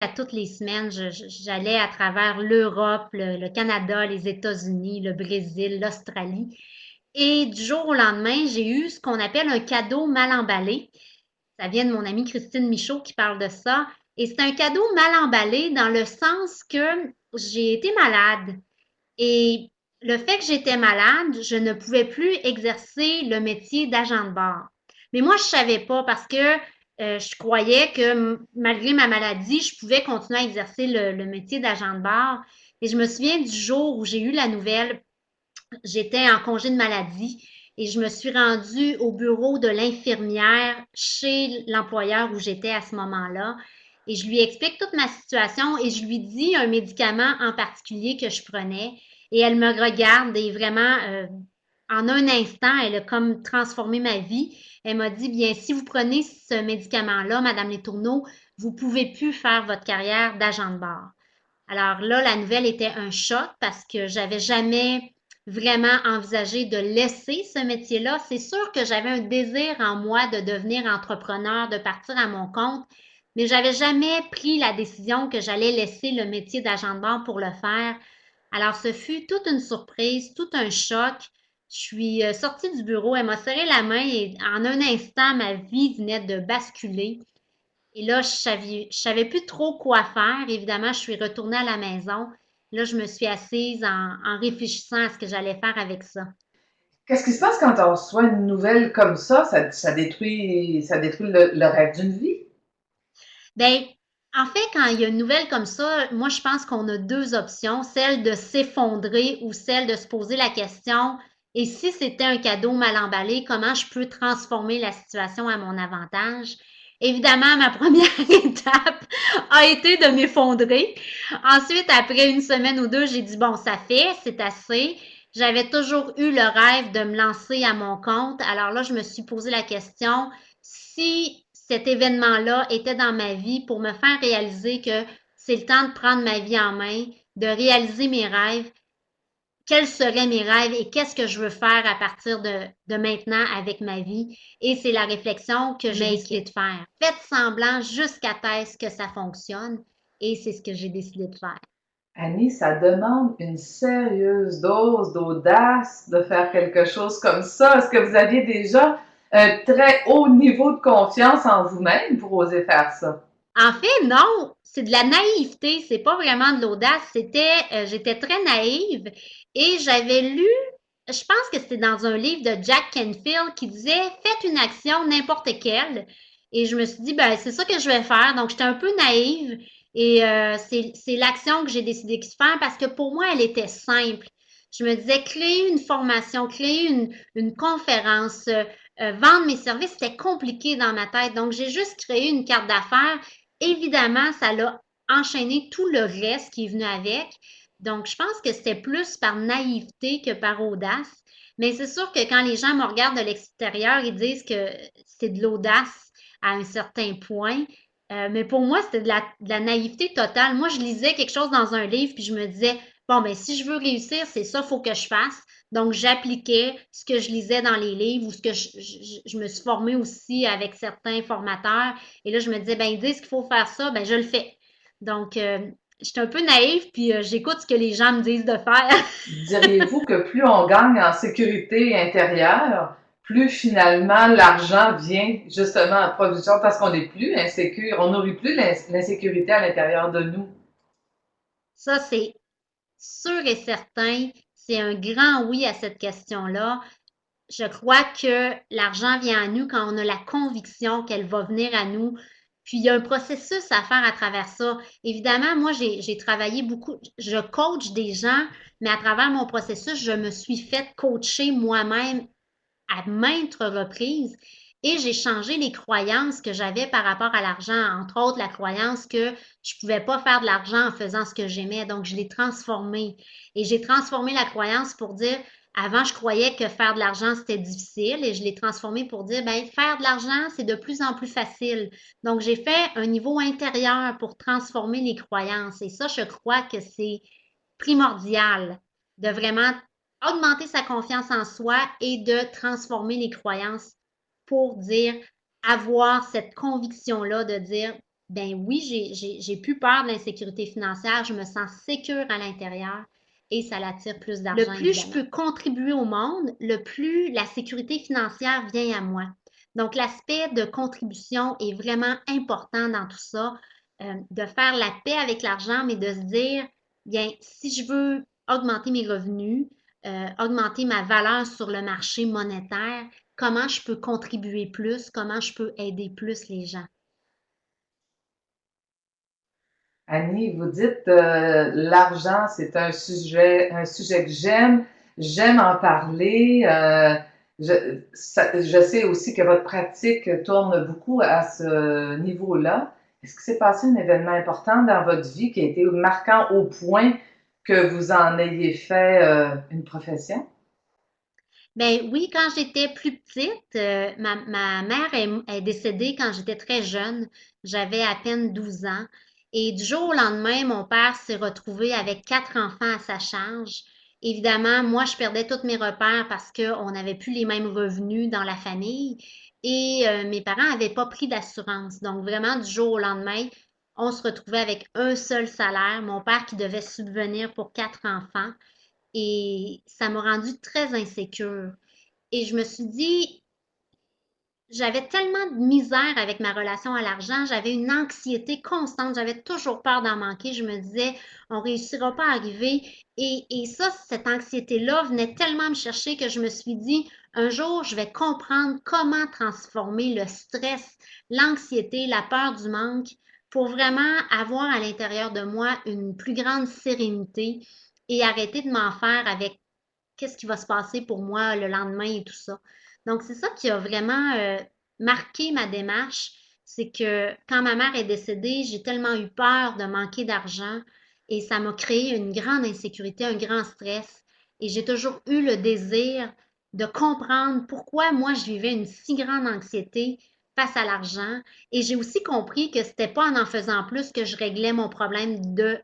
à toutes les semaines, j'allais à travers l'Europe, le Canada, les États-Unis, le Brésil, l'Australie. Et du jour au lendemain, j'ai eu ce qu'on appelle un cadeau mal emballé. Ça vient de mon amie Christine Michaud qui parle de ça. Et c'est un cadeau mal emballé dans le sens que j'ai été malade. Et le fait que j'étais malade, je ne pouvais plus exercer le métier d'agent de bord. Mais moi, je savais pas parce que je croyais que malgré ma maladie, je pouvais continuer à exercer le métier d'agent de bord. Et je me souviens du jour où j'ai eu la nouvelle, j'étais en congé de maladie et je me suis rendue au bureau de l'infirmière chez l'employeur où j'étais à ce moment-là. Et je lui explique toute ma situation et je lui dis un médicament en particulier que je prenais. Et elle me regarde et vraiment, en un instant, elle a comme transformé ma vie. Elle m'a dit, bien, si vous prenez ce médicament-là, Madame Letourneau, vous pouvez plus faire votre carrière d'agent de bord. Alors là, la nouvelle était un choc parce que j'avais jamais vraiment envisagé de laisser ce métier-là. C'est sûr que j'avais un désir en moi de devenir entrepreneur, de partir à mon compte, mais j'avais jamais pris la décision que j'allais laisser le métier d'agent de bord pour le faire. Alors, ce fut toute une surprise, tout un choc. Je suis sortie du bureau, elle m'a serré la main et en un instant, ma vie venait de basculer. Et là, je savais plus trop quoi faire. Évidemment, je suis retournée à la maison. Là, je me suis assise en réfléchissant à ce que j'allais faire avec ça. Qu'est-ce qui se passe quand on reçoit une nouvelle comme ça détruit le rêve d'une vie? Ben, en fait, quand il y a une nouvelle comme ça, moi, je pense qu'on a deux options, celle de s'effondrer ou celle de se poser la question, et si c'était un cadeau mal emballé, comment je peux transformer la situation à mon avantage? Évidemment, ma première étape a été de m'effondrer. Ensuite, après une semaine ou deux, j'ai dit, bon, ça fait, c'est assez. J'avais toujours eu le rêve de me lancer à mon compte. Alors là, je me suis posé la question, si cet événement-là était dans ma vie pour me faire réaliser que c'est le temps de prendre ma vie en main, de réaliser mes rêves, quels seraient mes rêves et qu'est-ce que je veux faire à partir de maintenant avec ma vie. Et c'est la réflexion que j'ai décidé de faire. Faites semblant jusqu'à ce que ça fonctionne et c'est ce que j'ai décidé de faire. Annie, ça demande une sérieuse dose d'audace de faire quelque chose comme ça. Est-ce que vous aviez déjà un très haut niveau de confiance en vous-même pour oser faire ça? En fait, non, c'est de la naïveté, c'est pas vraiment de l'audace. J'étais très naïve et j'avais lu, je pense que c'était dans un livre de Jack Canfield qui disait faites une action n'importe quelle. Et je me suis dit, ben, c'est ça que je vais faire. Donc, j'étais un peu naïve et c'est l'action que j'ai décidé de faire parce que pour moi, elle était simple. Je me disais, créer une formation, créer une conférence, vendre mes services, c'était compliqué dans ma tête. Donc, j'ai juste créé une carte d'affaires. Évidemment, ça l'a enchaîné tout le reste qui est venu avec. Donc, je pense que c'était plus par naïveté que par audace. Mais c'est sûr que quand les gens me regardent de l'extérieur, ils disent que c'est de l'audace à un certain point. Mais pour moi, c'était de la naïveté totale. Moi, je lisais quelque chose dans un livre, puis je me disais, bon, ben, si je veux réussir, c'est ça, il faut que je fasse. Donc, j'appliquais ce que je lisais dans les livres ou ce que je me suis formée aussi avec certains formateurs. Et là, je me disais, ben, ils disent qu'il faut faire ça, ben, je le fais. Donc, j'étais un peu naïve, puis j'écoute ce que les gens me disent de faire. Diriez-vous que plus on gagne en sécurité intérieure, plus finalement l'argent vient justement en provision parce qu'on n'est plus insécure, on n'aurait plus l'insécurité à l'intérieur de nous. Ça, c'est sûr et certain. C'est un grand oui à cette question-là. Je crois que l'argent vient à nous quand on a la conviction qu'elle va venir à nous. Puis il y a un processus à faire à travers ça. Évidemment, moi, j'ai travaillé beaucoup, je coach des gens, mais à travers mon processus, je me suis fait coacher moi-même à maintes reprises et j'ai changé les croyances que j'avais par rapport à l'argent, entre autres la croyance que je pouvais pas faire de l'argent en faisant ce que j'aimais. Donc, je l'ai transformé et j'ai transformé la croyance pour dire avant, je croyais que faire de l'argent, c'était difficile et je l'ai transformé pour dire, ben, faire de l'argent, c'est de plus en plus facile. Donc, j'ai fait un niveau intérieur pour transformer les croyances et ça, je crois que c'est primordial de vraiment augmenter sa confiance en soi et de transformer les croyances pour dire, avoir cette conviction-là de dire, Ben oui, j'ai plus peur de l'insécurité financière, je me sens sécure à l'intérieur et ça l'attire plus d'argent. Le plus je peux contribuer au monde, le plus la sécurité financière vient à moi. Donc, l'aspect de contribution est vraiment important dans tout ça, de faire la paix avec l'argent, mais de se dire, bien, si je veux augmenter mes revenus, augmenter ma valeur sur le marché monétaire, comment je peux contribuer plus, comment je peux aider plus les gens. Annie, vous dites l'argent, c'est un sujet que j'aime. J'aime en parler. Je sais aussi que votre pratique tourne beaucoup à ce niveau-là. Est-ce que s'est passé un événement important dans votre vie qui a été marquant au point que vous en ayez fait une profession? Ben oui, quand j'étais plus petite, ma mère est décédée quand j'étais très jeune. J'avais à peine 12 ans. Et du jour au lendemain, mon père s'est retrouvé avec 4 enfants à sa charge. Évidemment, moi, je perdais tous mes repères parce qu'on n'avait plus les mêmes revenus dans la famille. Et mes parents n'avaient pas pris d'assurance. Donc, vraiment, du jour au lendemain, on se retrouvait avec un seul salaire. Mon père qui devait subvenir pour 4 enfants. Et ça m'a rendue très insécure. Et je me suis dit, j'avais tellement de misère avec ma relation à l'argent, j'avais une anxiété constante, j'avais toujours peur d'en manquer. Je me disais, on réussira pas à arriver. Et ça, cette anxiété-là venait tellement me chercher que je me suis dit, un jour, je vais comprendre comment transformer le stress, l'anxiété, la peur du manque pour vraiment avoir à l'intérieur de moi une plus grande sérénité et arrêter de m'en faire avec qu'est-ce qui va se passer pour moi le lendemain et tout ça. Donc, c'est ça qui a vraiment marqué ma démarche. C'est que quand ma mère est décédée, j'ai tellement eu peur de manquer d'argent et ça m'a créé une grande insécurité, un grand stress. Et j'ai toujours eu le désir de comprendre pourquoi moi je vivais une si grande anxiété face à l'argent. Et j'ai aussi compris que c'était pas en faisant plus que je réglais mon problème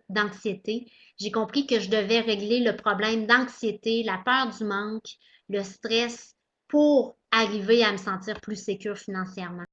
d'anxiété. J'ai compris que je devais régler le problème d'anxiété, la peur du manque, le stress pour arriver à me sentir plus sécure financièrement.